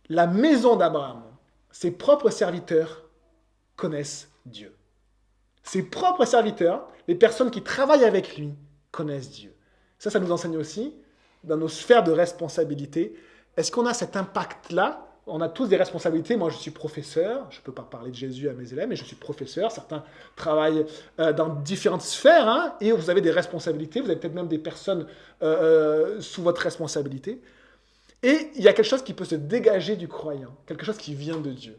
la maison d'Abraham. Ses propres serviteurs connaissent Dieu. Ses propres serviteurs, les personnes qui travaillent avec lui, connaissent Dieu. Ça nous enseigne aussi, dans nos sphères de responsabilité, est-ce qu'on a cet impact-là? On a tous des responsabilités. Moi, je suis professeur. Je ne peux pas parler de Jésus à mes élèves, mais je suis professeur. Certains travaillent dans différentes sphères, et vous avez des responsabilités. Vous avez peut-être même des personnes sous votre responsabilité. Et il y a quelque chose qui peut se dégager du croyant, quelque chose qui vient de Dieu.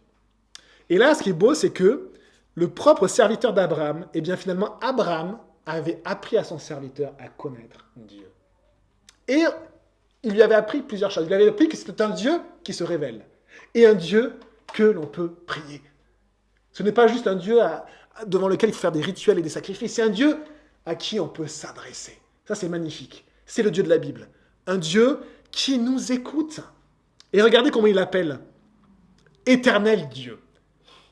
Et là, ce qui est beau, c'est que le propre serviteur d'Abraham, finalement, Abraham avait appris à son serviteur à connaître Dieu. Et il lui avait appris plusieurs choses. Il lui avait appris que c'était un Dieu qui se révèle et un Dieu que l'on peut prier. Ce n'est pas juste un Dieu devant lequel il faut faire des rituels et des sacrifices. C'est un Dieu à qui on peut s'adresser. Ça, c'est magnifique. C'est le Dieu de la Bible. Un Dieu qui nous écoute. Et regardez comment il l'appelle. Éternel Dieu.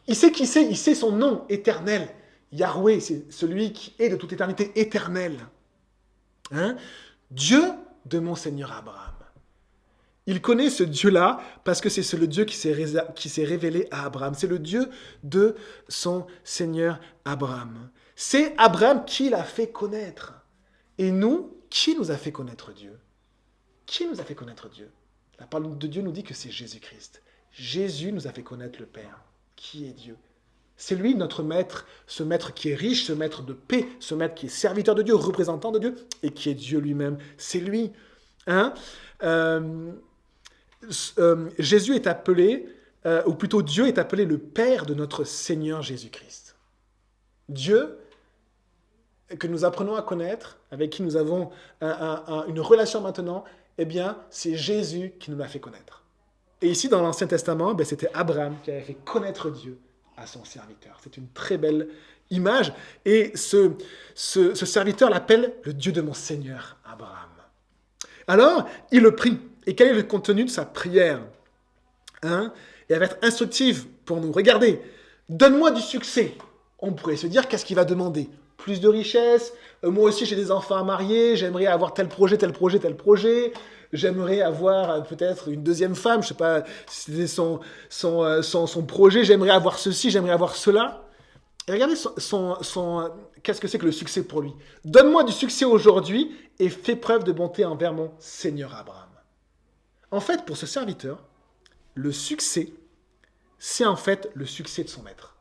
Il sait qui c'est, il sait son nom, éternel. Yahweh, c'est celui qui est de toute éternité éternel. Hein? Dieu de mon Seigneur Abraham. Il connaît ce Dieu-là parce que c'est le Dieu qui s'est révélé à Abraham. C'est le Dieu de son Seigneur Abraham. C'est Abraham qui l'a fait connaître. Et nous, qui nous a fait connaître Dieu? Qui nous a fait connaître Dieu? La parole de Dieu nous dit que c'est Jésus-Christ. Jésus nous a fait connaître le Père. Qui est Dieu? C'est lui notre maître, ce maître qui est riche, ce maître de paix, ce maître qui est serviteur de Dieu, représentant de Dieu, et qui est Dieu lui-même. C'est lui. Hein? Jésus est appelé, ou plutôt Dieu est appelé le Père de notre Seigneur Jésus-Christ. Dieu, que nous apprenons à connaître, avec qui nous avons une relation maintenant, eh bien, c'est Jésus qui nous l'a fait connaître. Et ici, dans l'Ancien Testament, c'était Abraham qui avait fait connaître Dieu à son serviteur. C'est une très belle image. Et ce serviteur l'appelle le Dieu de mon Seigneur, Abraham. Alors, il le prie. Et quel est le contenu de sa prière? Hein? Et elle va être instructive pour nous. Regardez, donne-moi du succès. On pourrait se dire, qu'est-ce qu'il va demander? Plus de richesse. Moi aussi, j'ai des enfants à marier. J'aimerais avoir tel projet, tel projet, tel projet. J'aimerais avoir peut-être une deuxième femme. Je ne sais pas si c'est son projet. J'aimerais avoir ceci, j'aimerais avoir cela. Et regardez qu'est-ce que c'est que le succès pour lui. Donne-moi du succès aujourd'hui et fais preuve de bonté envers mon Seigneur Abraham. En fait, pour ce serviteur, le succès, c'est en fait le succès de son maître.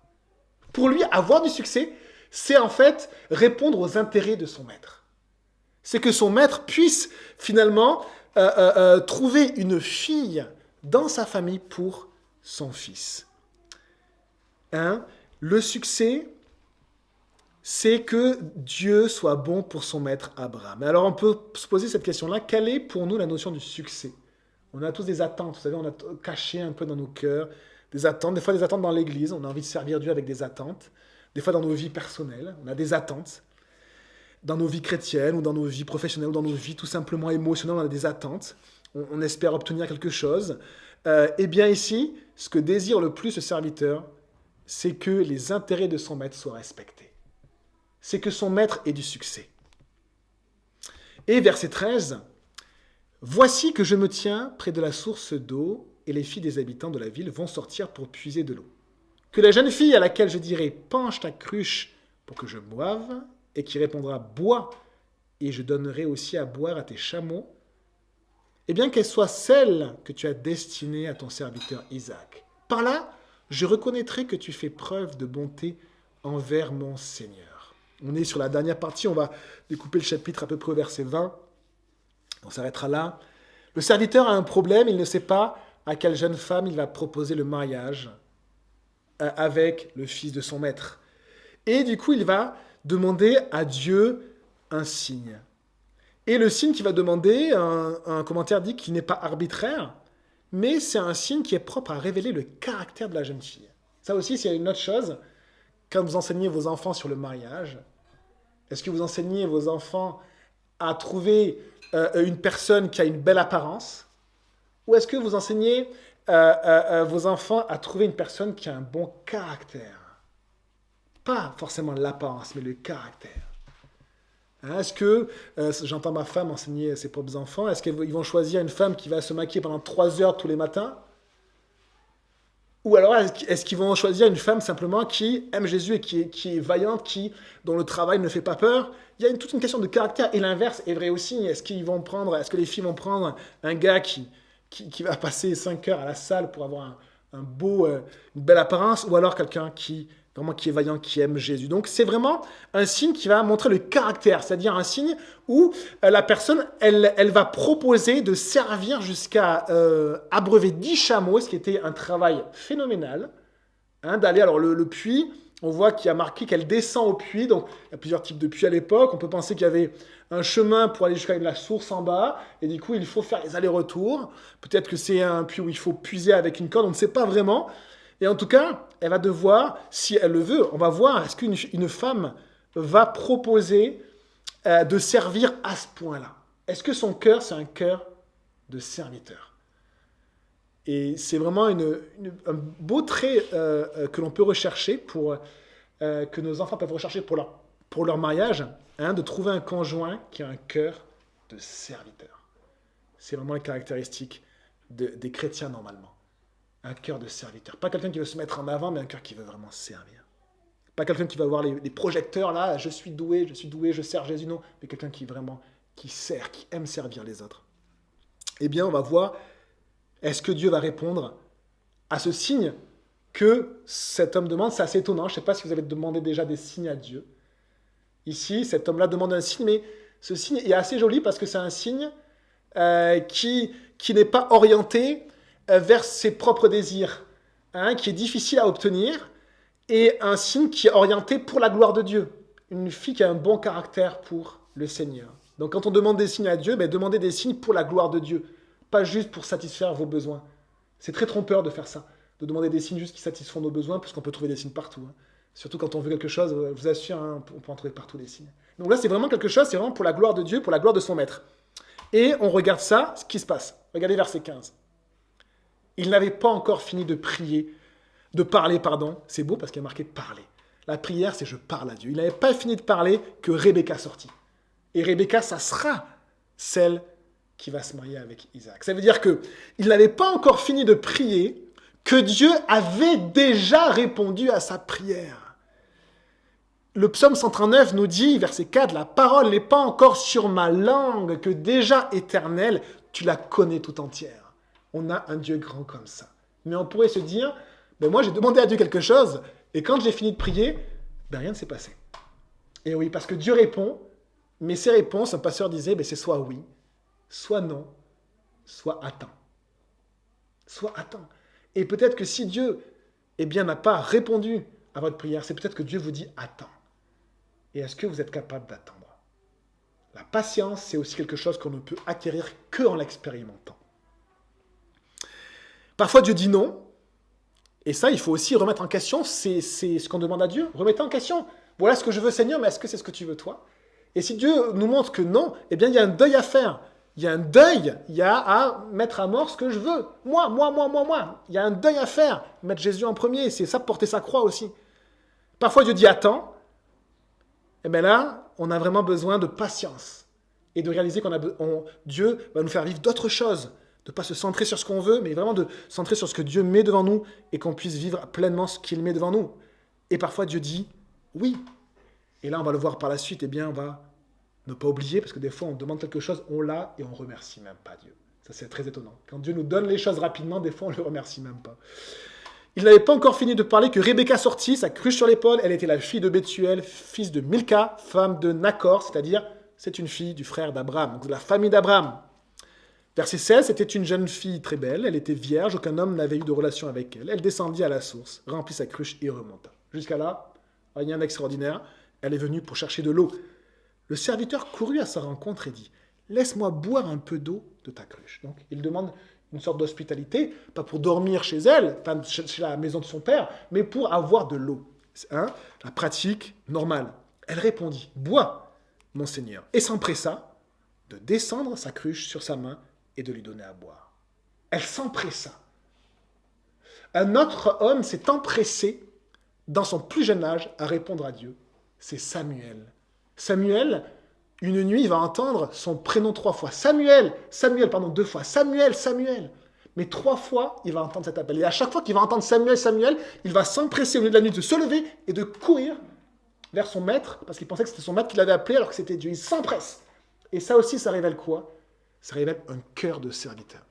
Pour lui, avoir du succès, c'est en fait répondre aux intérêts de son maître. C'est que son maître puisse finalement trouver une fille dans sa famille pour son fils. Hein? Le succès, c'est que Dieu soit bon pour son maître Abraham. Alors on peut se poser cette question-là, quelle est pour nous la notion du succès? On a tous des attentes, vous savez, on a caché un peu dans nos cœurs des attentes, des fois des attentes dans l'église, on a envie de servir Dieu avec des attentes, des fois dans nos vies personnelles, on a des attentes, dans nos vies chrétiennes ou dans nos vies professionnelles ou dans nos vies tout simplement émotionnelles, on a des attentes, on espère obtenir quelque chose. Eh bien ici, ce que désire le plus ce serviteur, c'est que les intérêts de son maître soient respectés. C'est que son maître ait du succès. Et verset 13, « Voici que je me tiens près de la source d'eau, et les filles des habitants de la ville vont sortir pour puiser de l'eau. Que la jeune fille à laquelle je dirai « Penche ta cruche pour que je boive », et qui répondra « Bois, et je donnerai aussi à boire à tes chameaux », eh bien qu'elle soit celle que tu as destinée à ton serviteur Isaac. Par là, je reconnaîtrai que tu fais preuve de bonté envers mon Seigneur. On est sur la dernière partie, on va découper le chapitre à peu près au verset 20. On s'arrêtera là. Le serviteur a un problème, il ne sait pas à quelle jeune femme il va proposer le mariage avec le fils de son maître. Et du coup, il va demander à Dieu un signe. Et le signe qu'il va demander, un commentaire dit qu'il n'est pas arbitraire, mais c'est un signe qui est propre à révéler le caractère de la jeune fille. Ça aussi, c'est une autre chose. Quand vous enseignez vos enfants sur le mariage, est-ce que vous enseignez vos enfants à trouver une personne qui a une belle apparence, ou est-ce que vous enseignez vos enfants à trouver une personne qui a un bon caractère? Pas forcément l'apparence, mais le caractère. Hein, est-ce que, j'entends ma femme enseigner ses propres enfants, est-ce qu'ils vont choisir une femme qui va se maquiller pendant 3 heures tous les matins? Ou alors, est-ce qu'ils vont choisir une femme simplement qui aime Jésus et qui est vaillante, dont le travail ne fait pas peur? Il y a toute une question de caractère. Et l'inverse est vrai aussi. Est-ce que les filles vont prendre un gars qui va passer 5 heures à la salle pour avoir une belle apparence, ou alors quelqu'un qui est vaillant, qui aime Jésus? Donc c'est vraiment un signe qui va montrer le caractère, c'est-à-dire un signe où la personne, elle va proposer de servir jusqu'à abreuver 10 chameaux, ce qui était un travail phénoménal, hein, d'aller, alors le puits, on voit qu'il y a marqué qu'elle descend au puits, donc il y a plusieurs types de puits à l'époque, on peut penser qu'il y avait un chemin pour aller jusqu'à la source en bas, et du coup il faut faire les allers-retours, peut-être que c'est un puits où il faut puiser avec une corde, on ne sait pas vraiment, et en tout cas, elle va devoir, si elle le veut, on va voir, est-ce qu'une femme va proposer de servir à ce point-là? Est-ce que son cœur, c'est un cœur de serviteur? Et c'est vraiment un beau trait que l'on peut rechercher que nos enfants peuvent rechercher pour leur mariage, de trouver un conjoint qui a un cœur de serviteur. C'est vraiment la caractéristique des chrétiens normalement. Un cœur de serviteur. Pas quelqu'un qui veut se mettre en avant, mais un cœur qui veut vraiment servir. Pas quelqu'un qui va avoir les projecteurs là, je suis doué, je sers Jésus, non. Mais quelqu'un qui sert, qui aime servir les autres. Eh bien, on va voir, est-ce que Dieu va répondre à ce signe que cet homme demande? C'est assez étonnant, je ne sais pas si vous avez demandé déjà des signes à Dieu. Ici, cet homme-là demande un signe, mais ce signe est assez joli parce que c'est un signe qui n'est pas orienté vers ses propres désirs, qui est difficile à obtenir, et un signe qui est orienté pour la gloire de Dieu. Une fille qui a un bon caractère pour le Seigneur. Donc quand on demande des signes à Dieu, demandez des signes pour la gloire de Dieu, pas juste pour satisfaire vos besoins. C'est très trompeur de faire ça, de demander des signes juste qui satisfont nos besoins, puisqu'on peut trouver des signes partout. Surtout quand on veut quelque chose, je vous assure, on peut en trouver partout des signes. Donc là, c'est vraiment quelque chose, c'est vraiment pour la gloire de Dieu, pour la gloire de son maître. Et on regarde ça, ce qui se passe. Regardez verset 15. Il n'avait pas encore fini de parler. C'est beau parce qu'il y a marqué parler. La prière, c'est je parle à Dieu. Il n'avait pas fini de parler que Rebecca sortit. Et Rebecca, ça sera celle qui va se marier avec Isaac. Ça veut dire qu'il n'avait pas encore fini de prier que Dieu avait déjà répondu à sa prière. Le psaume 139 nous dit, verset 4, « La parole n'est pas encore sur ma langue, que déjà éternelle, tu la connais tout entière. » On a un Dieu grand comme ça. Mais on pourrait se dire, moi j'ai demandé à Dieu quelque chose, et quand j'ai fini de prier, rien ne s'est passé. Et oui, parce que Dieu répond, mais ses réponses, un pasteur disait, c'est soit oui, soit non, soit attends. Soit attends. Et peut-être que si Dieu n'a pas répondu à votre prière, c'est peut-être que Dieu vous dit attends. Et est-ce que vous êtes capable d'attendre? La patience, c'est aussi quelque chose qu'on ne peut acquérir qu'en l'expérimentant. Parfois Dieu dit non, et ça il faut aussi remettre en question, c'est ce qu'on demande à Dieu. Remettez en question, voilà ce que je veux Seigneur, mais est-ce que c'est ce que tu veux toi? Et si Dieu nous montre que non, il y a un deuil à faire. Il y a un deuil, il y a à mettre à mort ce que je veux. Moi. Il y a un deuil à faire. Mettre Jésus en premier, c'est ça, porter sa croix aussi. Parfois Dieu dit attends. Et là, on a vraiment besoin de patience. Et de réaliser Dieu va nous faire vivre d'autres choses. De ne pas se centrer sur ce qu'on veut, mais vraiment de se centrer sur ce que Dieu met devant nous et qu'on puisse vivre pleinement ce qu'il met devant nous. Et parfois Dieu dit oui. Et là, on va le voir par la suite, on va ne pas oublier, parce que des fois, on demande quelque chose, on l'a et on ne remercie même pas Dieu. Ça, c'est très étonnant. Quand Dieu nous donne les choses rapidement, des fois, on ne le remercie même pas. Il n'avait pas encore fini de parler que Rebecca sortit, sa cruche sur l'épaule. Elle était la fille de Bethuel, fils de Milca, femme de Nachor, c'est-à-dire, c'est une fille du frère d'Abraham, donc de la famille d'Abraham. Verset 16, c'était une jeune fille très belle, elle était vierge, aucun homme n'avait eu de relation avec elle. Elle descendit à la source, remplit sa cruche et remonta. Jusqu'à là, rien d'extraordinaire, elle est venue pour chercher de l'eau. Le serviteur courut à sa rencontre et dit « Laisse-moi boire un peu d'eau de ta cruche. » Donc, il demande une sorte d'hospitalité, pas pour dormir chez elle, pas chez la maison de son père, mais pour avoir de l'eau. La pratique normale. Elle répondit « Bois, mon Seigneur. » Et s'empressa de descendre sa cruche sur sa main et de lui donner à boire. Elle s'empressa. Un autre homme s'est empressé, dans son plus jeune âge, à répondre à Dieu. C'est Samuel. Samuel, une nuit, il va entendre son prénom 3 fois. Samuel, 2 fois. Samuel. Mais 3 fois, il va entendre cet appel. Et à chaque fois qu'il va entendre Samuel, il va s'empresser au milieu de la nuit de se lever et de courir vers son maître, parce qu'il pensait que c'était son maître qui l'avait appelé alors que c'était Dieu. Il s'empresse. Et ça aussi, ça révèle quoi? Ça révèle un cœur de serviteur.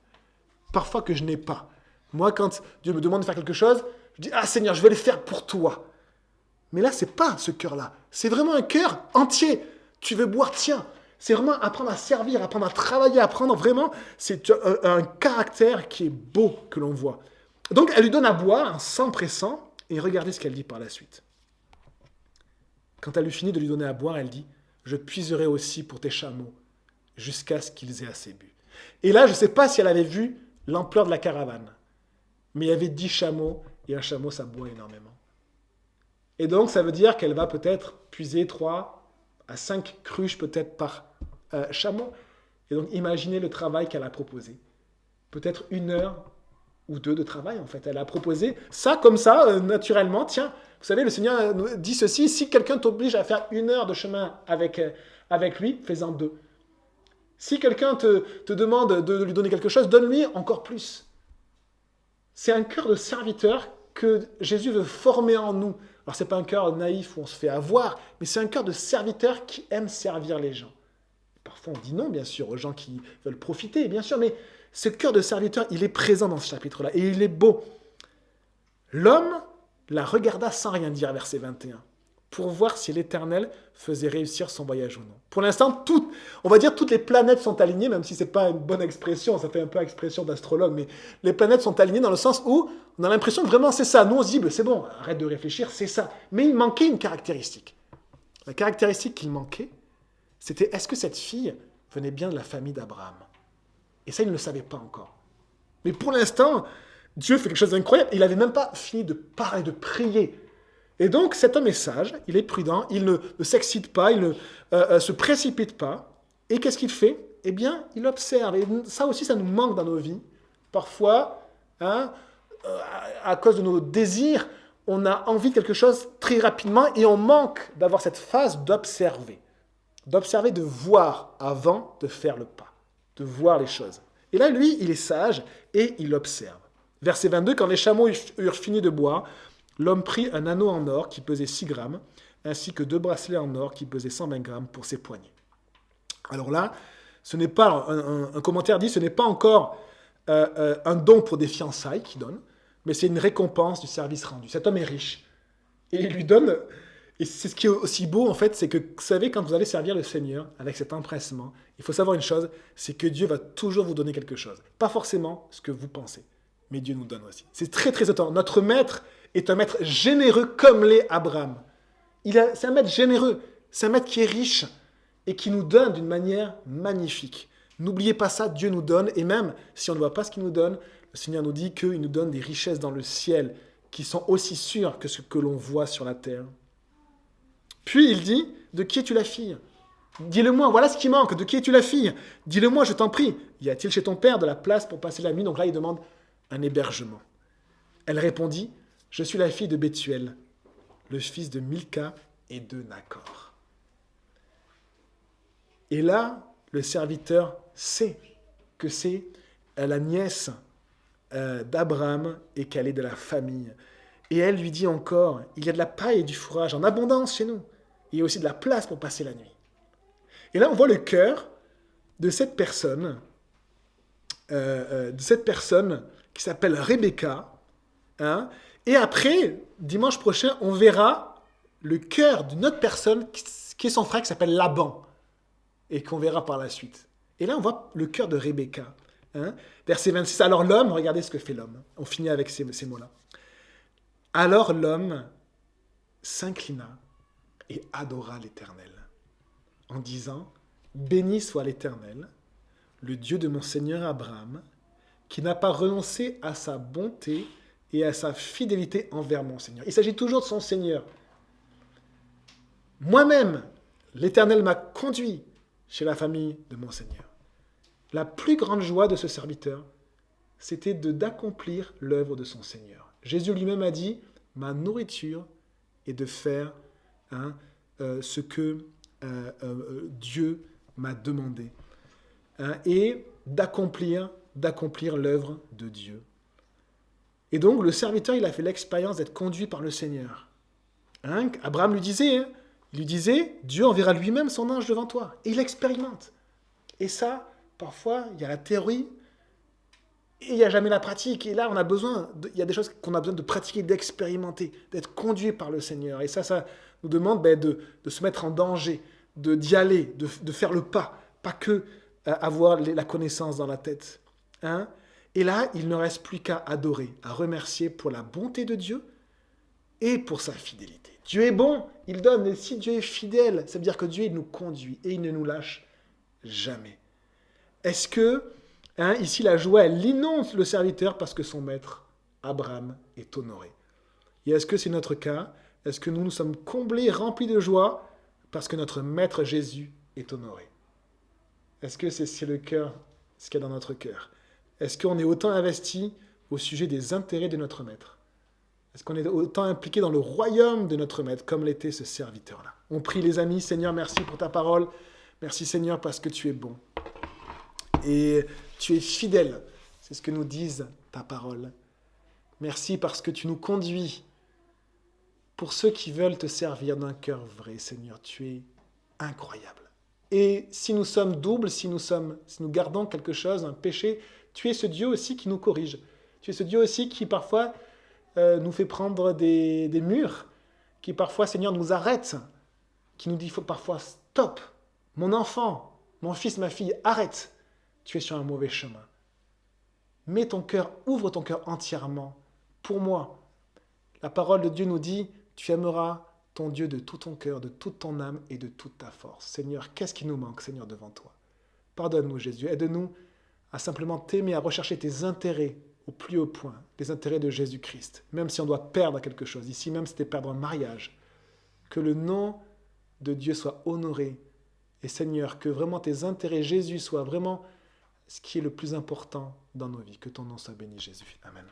Parfois que je n'ai pas. Moi, quand Dieu me demande de faire quelque chose, je dis « Ah Seigneur, je vais le faire pour toi. » Mais là, ce n'est pas ce cœur-là. C'est vraiment un cœur entier. Tu veux boire, tiens. C'est vraiment apprendre à servir, apprendre à travailler, apprendre vraiment. C'est un caractère qui est beau que l'on voit. Donc, elle lui donne à boire en s'empressant. Et regardez ce qu'elle dit par la suite. Quand elle lui finit de lui donner à boire, elle dit « Je puiserai aussi pour tes chameaux jusqu'à ce qu'ils aient assez bu. » Et là, je ne sais pas si elle avait vu l'ampleur de la caravane. Mais il y avait 10 chameaux. Et un chameau, ça boit énormément. Et donc, ça veut dire qu'elle va peut-être puiser 3 à 5 cruches peut-être par chameau. Et donc, imaginez le travail qu'elle a proposé. Peut-être 1 heure ou 2 de travail, en fait. Elle a proposé ça comme ça, naturellement. Tiens, vous savez, le Seigneur nous dit ceci, si quelqu'un t'oblige à faire 1 heure de chemin avec lui, fais-en 2. Si quelqu'un te demande de lui donner quelque chose, donne-lui encore plus. C'est un cœur de serviteur que Jésus veut former en nous. Alors, ce n'est pas un cœur naïf où on se fait avoir, mais c'est un cœur de serviteur qui aime servir les gens. Parfois, on dit non, bien sûr, aux gens qui veulent profiter, bien sûr, mais ce cœur de serviteur, il est présent dans ce chapitre-là, et il est beau. L'homme la regarda sans rien dire, verset 21, pour voir si l'Éternel faisait réussir son voyage ou non. Pour l'instant, on va dire toutes les planètes sont alignées, même si ce n'est pas une bonne expression, ça fait un peu expression d'astrologue, mais les planètes sont alignées dans le sens où on a l'impression que vraiment c'est ça. Nous, on se dit, c'est bon, arrête de réfléchir, c'est ça. Mais il manquait une caractéristique. La caractéristique qu'il manquait, c'était est-ce que cette fille venait bien de la famille d'Abraham? Et ça, il ne le savait pas encore. Mais pour l'instant, Dieu fait quelque chose d'incroyable. Il n'avait même pas fini de parler, de prier. Et donc, cet homme est sage, il est prudent, il ne s'excite pas, il ne se précipite pas. Et qu'est-ce qu'il fait? Eh bien, il observe. Et ça aussi, ça nous manque dans nos vies. Parfois, à cause de nos désirs, on a envie de quelque chose très rapidement et on manque d'avoir cette phase d'observer. D'observer, de voir avant de faire le pas, de voir les choses. Et là, lui, il est sage et il observe. Verset 22, quand les chameaux eurent fini de boire, l'homme prit un anneau en or qui pesait 6 grammes, ainsi que 2 bracelets en or qui pesaient 120 grammes pour ses poignets. Alors là, ce n'est pas, un commentaire dit, ce n'est pas encore un don pour des fiançailles qu'il donne, mais c'est une récompense du service rendu. Cet homme est riche. Et il lui donne... Et c'est ce qui est aussi beau, en fait, c'est que, vous savez, quand vous allez servir le Seigneur avec cet empressement, il faut savoir une chose, c'est que Dieu va toujours vous donner quelque chose. Pas forcément ce que vous pensez, mais Dieu nous donne aussi. C'est très, très étonnant. Notre maître est un maître généreux comme l'est Abraham. C'est un maître généreux, c'est un maître qui est riche et qui nous donne d'une manière magnifique. N'oubliez pas ça, Dieu nous donne, et même si on ne voit pas ce qu'il nous donne, le Seigneur nous dit qu'il nous donne des richesses dans le ciel qui sont aussi sûres que ce que l'on voit sur la terre. Puis il dit, de qui es-tu la fille? Dis-le-moi, voilà ce qui manque, de qui es-tu la fille? Dis-le-moi, je t'en prie. Y a-t-il chez ton père de la place pour passer la nuit? Donc là, il demande un hébergement. Elle répondit, je suis la fille de Bethuel, le fils de Milca et de Nachor. Et là, le serviteur sait que c'est la nièce d'Abraham et qu'elle est de la famille. Et elle lui dit encore, il y a de la paille et du fourrage en abondance chez nous. Il y a aussi de la place pour passer la nuit. Et là, on voit le cœur de cette personne qui s'appelle Rebecca. Hein. Et après, dimanche prochain, on verra le cœur d'une autre personne qui est son frère, qui s'appelle Laban, et qu'on verra par la suite. Et là, on voit le cœur de Rebecca. Hein. Verset 26. Alors l'homme, regardez ce que fait l'homme. On finit avec ces mots-là. Alors l'homme s'inclina et adora l'Éternel, en disant, béni soit l'Éternel, le Dieu de mon Seigneur Abraham, qui n'a pas renoncé à sa bonté et à sa fidélité envers mon Seigneur. Il s'agit toujours de son Seigneur. Moi-même, l'Éternel m'a conduit chez la famille de mon Seigneur. La plus grande joie de ce serviteur, c'était d'accomplir l'œuvre de son Seigneur. Jésus lui-même a dit, ma nourriture est de faire ce que Dieu m'a demandé. Et d'accomplir l'œuvre de Dieu. Et donc, le serviteur, il a fait l'expérience d'être conduit par le Seigneur. Abraham lui disait, Dieu enverra lui-même son ange devant toi. Et il expérimente. Et ça, parfois, il y a la théorie, et il n'y a jamais la pratique. Et là, il y a des choses qu'on a besoin de pratiquer, d'expérimenter, d'être conduit par le Seigneur. Et ça nous demande de se mettre en danger, d'y aller, de faire le pas. Pas que avoir la connaissance dans la tête. Et là, il ne reste plus qu'à adorer, à remercier pour la bonté de Dieu et pour sa fidélité. Dieu est bon, il donne. Et si Dieu est fidèle, ça veut dire que Dieu il nous conduit et il ne nous lâche jamais. Est-ce que ici, la joie, elle inonde le serviteur parce que son maître, Abraham, est honoré. Et est-ce que c'est notre cas? Est-ce que nous sommes comblés, remplis de joie parce que notre Maître Jésus est honoré. Est-ce que c'est le cœur, ce qu'il y a dans notre cœur? Est-ce qu'on est autant investi au sujet des intérêts de notre Maître? Est-ce qu'on est autant impliqué dans le royaume de notre Maître, comme l'était ce serviteur-là? On prie les amis, Seigneur, merci pour ta parole. Merci Seigneur parce que tu es bon. Et tu es fidèle. C'est ce que nous disent ta parole. Merci parce que tu nous conduis. Pour ceux qui veulent te servir d'un cœur vrai, Seigneur, tu es incroyable. Et si nous sommes doubles, si nous gardons quelque chose, un péché, tu es ce Dieu aussi qui nous corrige. Tu es ce Dieu aussi qui parfois nous fait prendre des murs, qui parfois, Seigneur, nous arrête, qui nous dit parfois stop, mon enfant, mon fils, ma fille, arrête, tu es sur un mauvais chemin. Mets ton cœur, ouvre ton cœur entièrement pour moi. La parole de Dieu nous dit, tu aimeras ton Dieu de tout ton cœur, de toute ton âme et de toute ta force. Seigneur, qu'est-ce qui nous manque, Seigneur, devant toi? Pardonne-nous, Jésus. Aide-nous à simplement t'aimer, à rechercher tes intérêts au plus haut point, les intérêts de Jésus-Christ. Même si on doit perdre quelque chose, ici même c'était perdre un mariage, que le nom de Dieu soit honoré. Et Seigneur, que vraiment tes intérêts, Jésus, soient vraiment ce qui est le plus important dans nos vies. Que ton nom soit béni, Jésus. Amen.